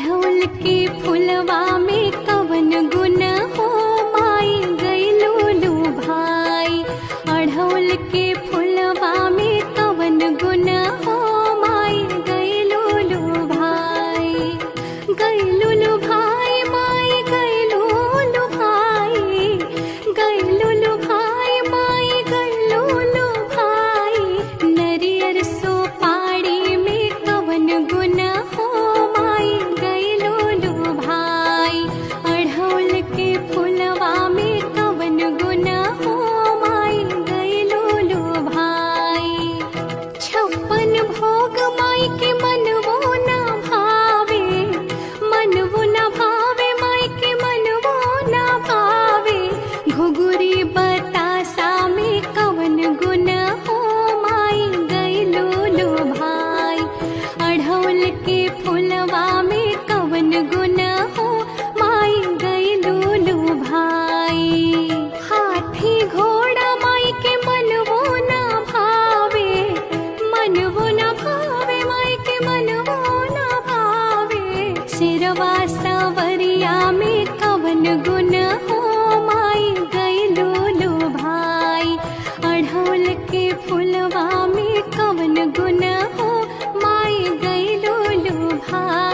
अढ़ौल के फुलवा में कवन गुण हो माई गइलो लो भाई। अढ़ौल के फुलवा में कवन गुण हो माई गइलो लो भाई। गइलो लो भाई माई गइलो लो भाई। गइलो लो भाई माई गइलो लो भाई। नरियर सो पाड़ी में कवन गुण हो माई गइलो लो भाई। अढ़ौल के फुलवा में कवन गुण हो माई गइलो लो भाई। छप्पन भोग माई के मनवो ना भावे। मनवो ना भावे माई के मनवो ना भावे। घुघुरी बतासा में कवन गुण हो माई गइलो लो भाई। अढ़ौल के फुलवा में कवन गुण हो माई गइलो लो भाई। हाथी घोड़ा माई के मनवो ना भावे। मनवो ना भावे माई के मनवो ना भावे। सिरवा सवरिया में कवन गुण हो